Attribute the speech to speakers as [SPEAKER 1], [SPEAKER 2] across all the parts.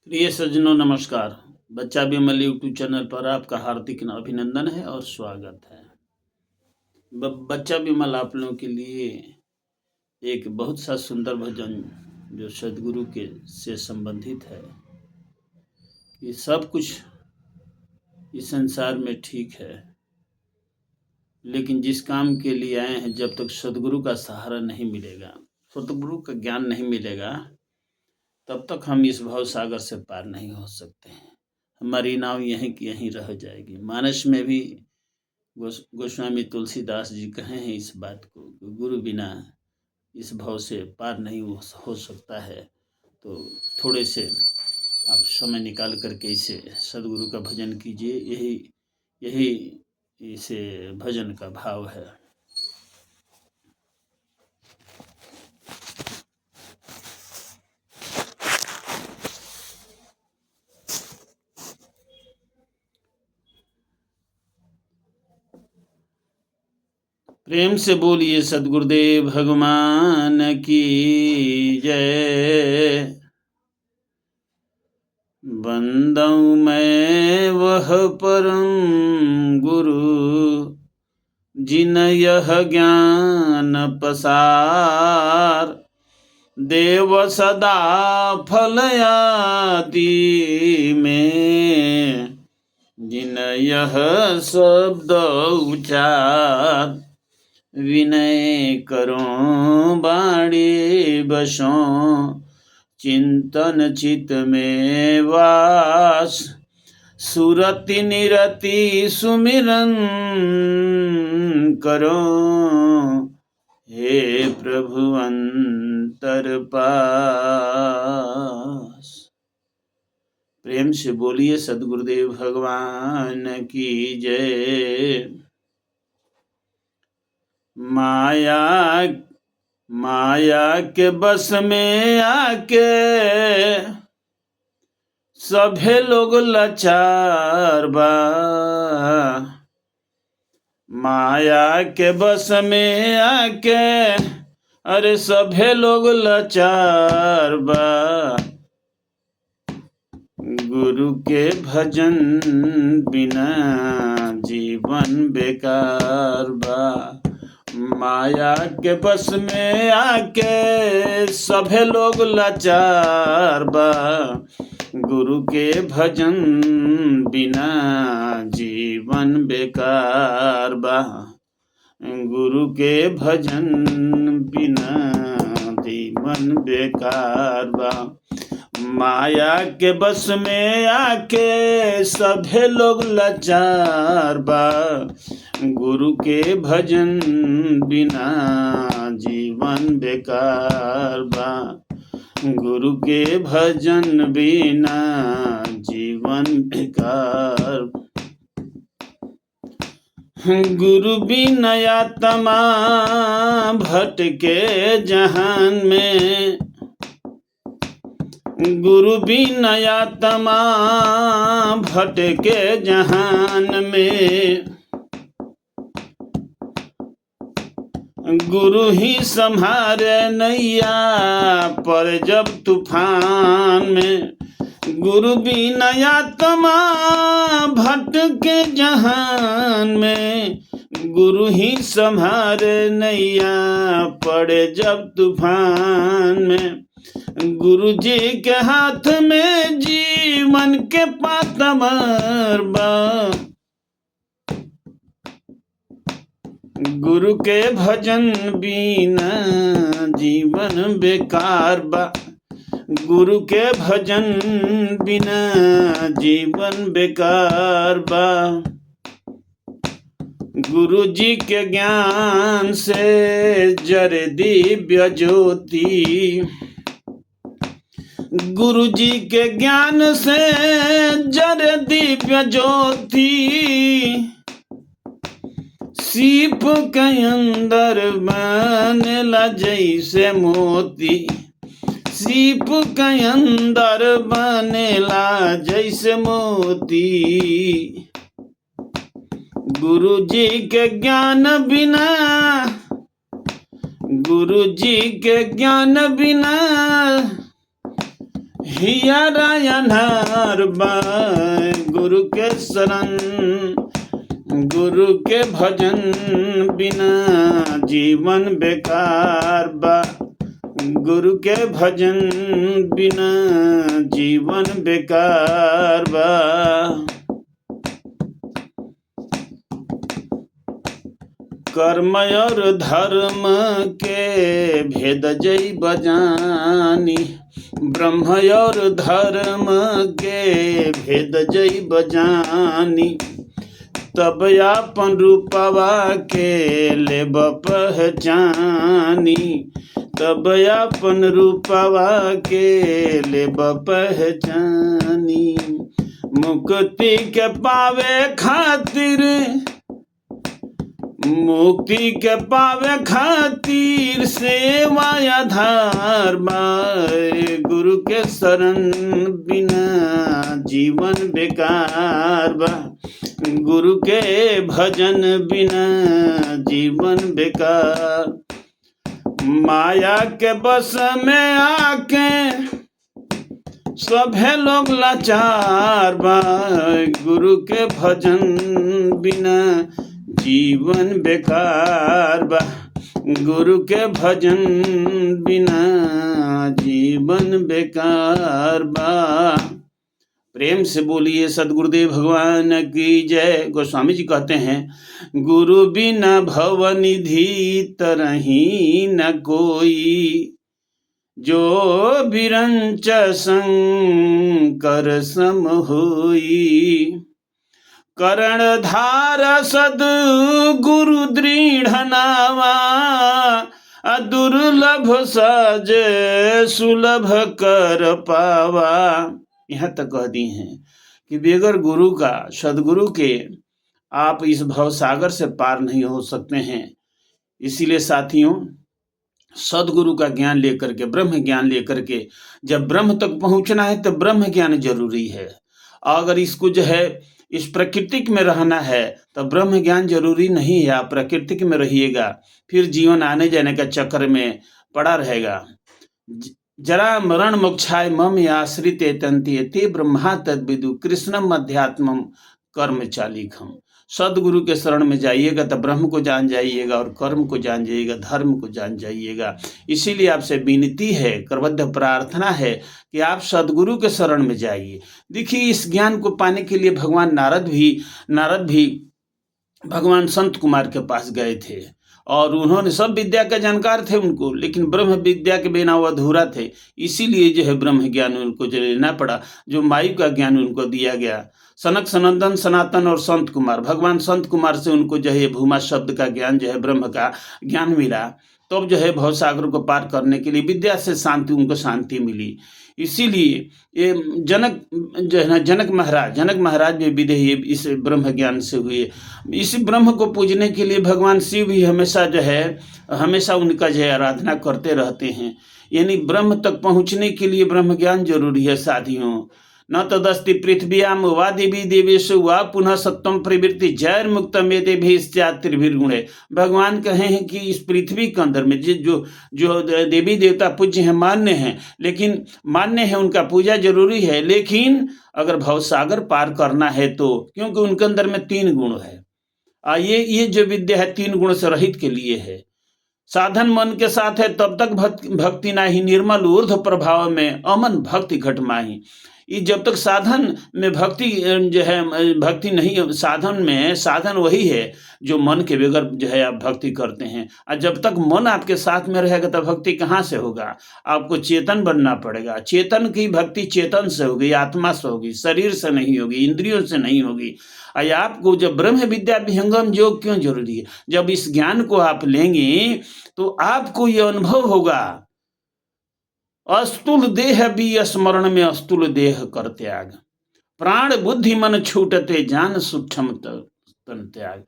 [SPEAKER 1] प्रिय सज्जनों नमस्कार। बच्चा विमल यूट्यूब चैनल पर आपका हार्दिक अभिनंदन है और स्वागत है। बच्चा विमल आप लोगों के लिए एक बहुत सा सुंदर भजन जो सदगुरु के से संबंधित है कि सब कुछ इस संसार में ठीक है, लेकिन जिस काम के लिए आए हैं जब तक सदगुरु का सहारा नहीं मिलेगा, सदगुरु का ज्ञान नहीं मिलेगा, तब तक हम इस भव सागर से पार नहीं हो सकते हैं। हमारी नाव यहीं की यहीं रह जाएगी। मानस में भी गोस्वामी तुलसीदास जी कहे हैं इस बात को, गुरु बिना इस भव से पार नहीं हो सकता है। तो थोड़े से आप समय निकाल करके इसे सदगुरु का भजन कीजिए। यही इसे भजन का भाव है। प्रेम से बोलिए सदगुरुदेव भगवान की जय। बंदऊ मैं वह परम गुरु जिन यह ज्ञान पसार, देव सदा फल आदि में जिन यह शब्द उचार, विनय करो बाणी बसों चिंतन चित में वास, सुरति निरति सुमिरन करो हे प्रभु अंतर पास। प्रेम से बोलिए सदगुरुदेव भगवान की जय। माया के बस में आके सभे लोग लाचार बा, माया के बस में आके अरे सभे लोग लाचार बा, गुरु के भजन बिना जीवन बेकार बा। माया के बस में आके सभे लोग लाचार बा, गुरु के भजन बिना जीवन बेकार बा, गुरु के भजन बिना जीवन बेकार बा। माया के बस में आके सभे लोग लाचार बा, गुरु के भजन बिना जीवन बेकार बा, गुरु के भजन बिना जीवन बेकार। गुरु बिना आत्मा भटके जहान में, गुरु बिना आत्मा भटके जहान में, गुरु ही संहारे नैया पर जब तूफान में, गुरु बिना आत्मा भटके जहान में, गुरु ही संहारे नैया पड़े जब तूफान में, गुरु जी के हाथ में जीवन के पातमर बा, गुरु के भजन बिना जीवन बेकार बा, गुरु के भजन बिना जीवन बेकार बा। गुरु जी के ज्ञान से जरे दिव्य ज्योति, गुरु जी के ज्ञान से जरे दिव्य ज्योति, सीप के अंदर बनेला जैसे मोती, सीप के अंदर बनेला जैसे मोती, गुरु जी के ज्ञान बिना, गुरु जी के ज्ञान बिना हियरा अन्हार बा गुरु के शरण, गुरु के भजन बिना जीवन बेकार बा, गुरु के भजन बिना जीवन बेकार बा। कर्म और धर्म के भेद जई बजानी, ब्रह्म और धर्म के भेद जई बजानी, तब आपन रूपवा के लेब पहचानी, तब आपन रूपवा के लेब पहचानी। मुक्ति के पावे खातिर, मुक्ति के पावे खातिर सेवा आधार बा, गुरु के शरण बिना जीवन बेकार बा, गुरु के भजन बिना जीवन बेकार। माया के बस में आके सभे लोग लाचार बा, गुरु के भजन बिना जीवन बेकार बा, गुरु के भजन बिना जीवन बेकार बा। प्रेम से बोलिए सदगुरुदेव भगवान की जय। गोस्वामी जी कहते हैं, गुरु बिना भव निधि तरही न कोई, जो बिरंच शंकर सम होई। करणधार सद गुरु दृढ़ नावा, दुर्लभ सज सुलभ कर पावा। यहाँ तक कह दी हैं कि बगैर गुरु का, सदगुरु के, आप इस भवसागर से पार नहीं हो सकते हैं। इसीलिए साथियों, सदगुरु का ज्ञान लेकर के, ब्रह्म ज्ञान लेकर के जब ब्रह्म तक पहुंचना है तो ब्रह्म ज्ञान जरूरी है। अगर इसको जो है इस प्रकृतिक में रहना है तो ब्रह्म ज्ञान जरूरी नहीं है। आप प्रकृतिक में रहिएगा, फिर जीवन आने जाने का चक्कर में पड़ा रहेगा। जरा मरण मोक्षाय मम आश्रित तंति ते ब्रह्मा तद्विदु कृष्णम अध्यात्मम कर्म चालिखम। सदगुरु के शरण में जाइएगा तो ब्रह्म को जान जाइएगा और कर्म को जान जाइएगा, धर्म को जान जाइएगा। इसीलिए आपसे विनती है, करबद्ध प्रार्थना है कि आप सदगुरु के शरण में जाइए। देखिए, इस ज्ञान को पाने के लिए भगवान नारद भी भगवान संत कुमार के पास गए थे और उन्होंने सब विद्या के जानकार थे उनको, लेकिन ब्रह्म विद्या के बिना वो अधूरा थे। इसीलिए जो है ब्रह्म ज्ञान उनको जो लेना पड़ा, जो वायु का ज्ञान उनको दिया गया। सनक सनंदन सनातन और संत कुमार, भगवान संत कुमार से उनको जो है भूमा शब्द का ज्ञान, जो है ब्रह्म का ज्ञान मिला। तब जो है भवसागर को पार करने के लिए विद्या से शांति, उनको शांति मिली। इसीलिए ये जनक जो है ना, जनक महाराज भी विदेही इस ब्रह्म ज्ञान से हुए। इस ब्रह्म को पूजने के लिए भगवान शिव भी हमेशा उनका जो है आराधना करते रहते हैं। यानी ब्रह्म तक पहुँचने के लिए ब्रह्म ज्ञान जरूरी है साथियों। न तदस्ति पृथ्व्याम वा देवी देवेशु वा पुनः सत्वम प्रवृत्ति जैर मुक्तम ये त्रिभिर्गुणे। भगवान कहे हैं कि इस पृथ्वी के अंदर में जो देवी देवता पूज्य हैं, मान्य हैं, लेकिन मान्य है, उनका पूजा जरूरी है, लेकिन अगर भवसागर पार करना है तो, क्योंकि उनके अंदर में 3 गुण है। ये जो विद्या है 3 गुण से रहित के लिए है। साधन मन के साथ है तब तक भक्ति नाही, निर्मल ऊर्ध्व प्रभाव में अमन भक्ति घट माही। ये जब तक साधन में भक्ति जो है, भक्ति नहीं, साधन वही है जो मन के बगैर जो है आप भक्ति करते हैं। और जब तक मन आपके साथ में रहेगा तो भक्ति कहाँ से होगा? आपको चेतन बनना पड़ेगा। चेतन की भक्ति चेतन से होगी, आत्मा से होगी, शरीर से नहीं होगी, इंद्रियों से नहीं होगी। और आपको जब ब्रह्म विद्या विहंगम योग क्यों जरूरी है? जब इस ज्ञान को आप लेंगे तो आपको ये अनुभव होगा, अस्तुल देह भी स्मरण में अस्तुल देह कर त्याग, प्राण बुद्धि मन छूटते जान सूक्ष्म तन त्याग।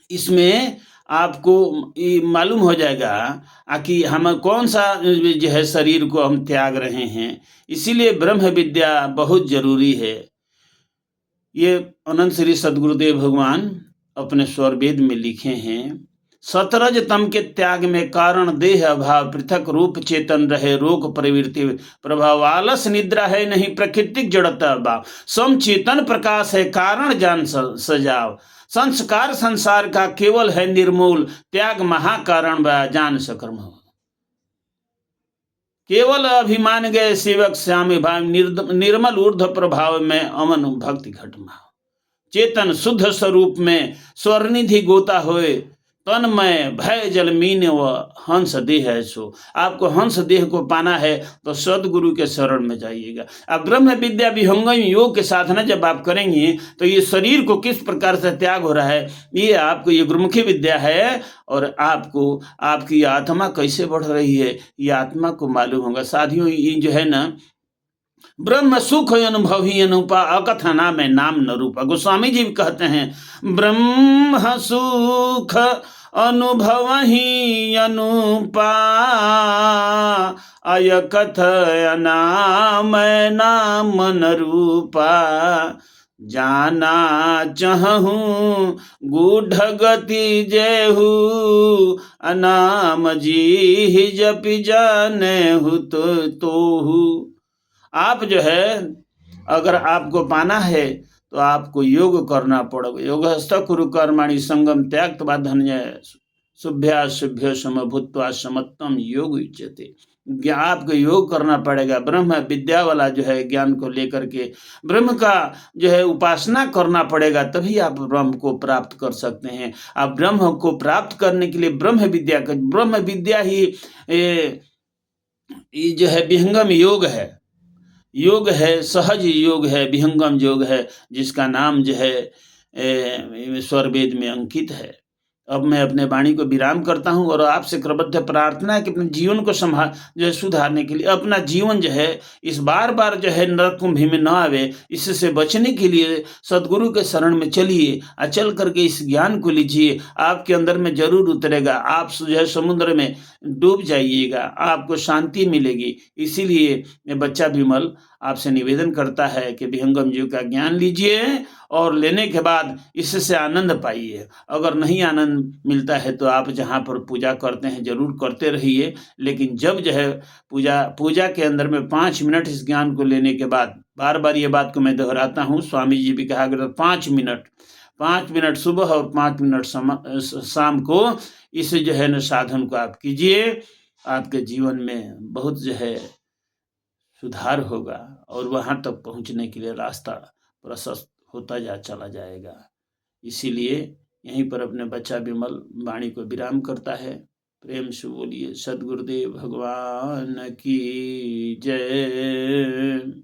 [SPEAKER 1] इसमें आपको मालूम हो जाएगा कि हम कौन सा जो है शरीर को हम त्याग रहे हैं। इसीलिए ब्रह्म विद्या बहुत जरूरी है। ये अनंत श्री सदगुरुदेव भगवान अपने स्वर वेद में लिखे हैं सतरज तम के त्याग में कारण देह अभाव, पृथक रूप चेतन रहे रोग प्रवृत्ति प्रभाव, आलस निद्रा है नहीं प्रकृतिक जड़ता भाव, सम चेतन प्रकाश है कारण जान सजाव, संस्कार संसार का केवल है निर्मूल, त्याग महाकारण जान सकर्म हो। केवल अभिमान गए सेवक श्याम भाव, निर्मल ऊर्ध्व प्रभाव में अमन भक्ति घटमा, चेतन शुद्ध स्वरूप में स्वर्निधि गोता होए, तन में भय जल मीन व हंस देह है सो। आपको हंस देह को पाना है तो सदगुरु के शरण में जाइएगा। अब ब्रह्म विद्या विहंगम योग के साधना जब आप करेंगे तो ये शरीर को किस प्रकार से त्याग हो रहा है, ये आपको ये गुरुमुखी विद्या है, और आपको आपकी आत्मा कैसे बढ़ रही है ये आत्मा को मालूम होगा। साथियों, ये जो है ना, ब्रह्म सुख अनुभव ही अनुपा, अकथना में नाम न रूपा। गोस्वामी जी कहते हैं ब्रह्म सुख अनुभव ही अनुपा, अय कथना में नाम न रूपा, जाना चाहूं गूढ़ गति जेहू, अनाम जी जपि जाने हु तोहू। आप जो है अगर आपको पाना है तो आपको योग करना पड़ेगा। योगस्थ कुरु कर्माणि संगम त्याक्त्वा धन्य शुभ्याशुभ्य समभूत्वा समत्तम योग उच्यते। आपको योग करना पड़ेगा। ब्रह्म विद्या वाला जो है ज्ञान को लेकर के ब्रह्म का जो है उपासना करना पड़ेगा, तभी आप ब्रह्म को प्राप्त कर सकते हैं। आप ब्रह्म को प्राप्त करने के लिए ब्रह्म विद्या ही ये जो है विहंगम योग है, योग है, सहज योग है, विहंगम योग है, जिसका नाम जो है स्वरवेद में अंकित है। अब मैं अपने वाणी को विराम करता हूं और आपसे कृतज्ञ प्रार्थना है कि अपने जीवन को जो है सुधारने के लिए, अपना जीवन जो है इस बार बार जो है नरक कुंभी में न आवे, इससे बचने के लिए सदगुरु के शरण में चलिए, चल करके इस ज्ञान को लीजिए, आपके अंदर में जरूर उतरेगा। आप जो है समुद्र में डूब जाइएगा, आपको शांति मिलेगी। इसीलिए बच्चा विमल आपसे निवेदन करता है कि विहंगम जीव का ज्ञान लीजिए और लेने के बाद इससे आनंद पाइए। अगर नहीं आनंद मिलता है तो आप जहाँ पर पूजा करते हैं जरूर करते रहिए, लेकिन जब जो है पूजा के अंदर में 5 मिनट इस ज्ञान को लेने के बाद, बार बार ये बात को मैं दोहराता हूँ, स्वामी जी भी कहा करते 5 मिनट सुबह और 5 मिनट शाम को इस जो है न साधन को आप कीजिए, आपके जीवन में बहुत जो है सुधार होगा और वहाँ तक पहुँचने के लिए रास्ता प्रशस्त होता चला जाएगा। इसीलिए यहीं पर अपने बच्चा विमल वाणी को विराम करता है। प्रेम से बोलिए सद्गुरुदेव भगवान की जय।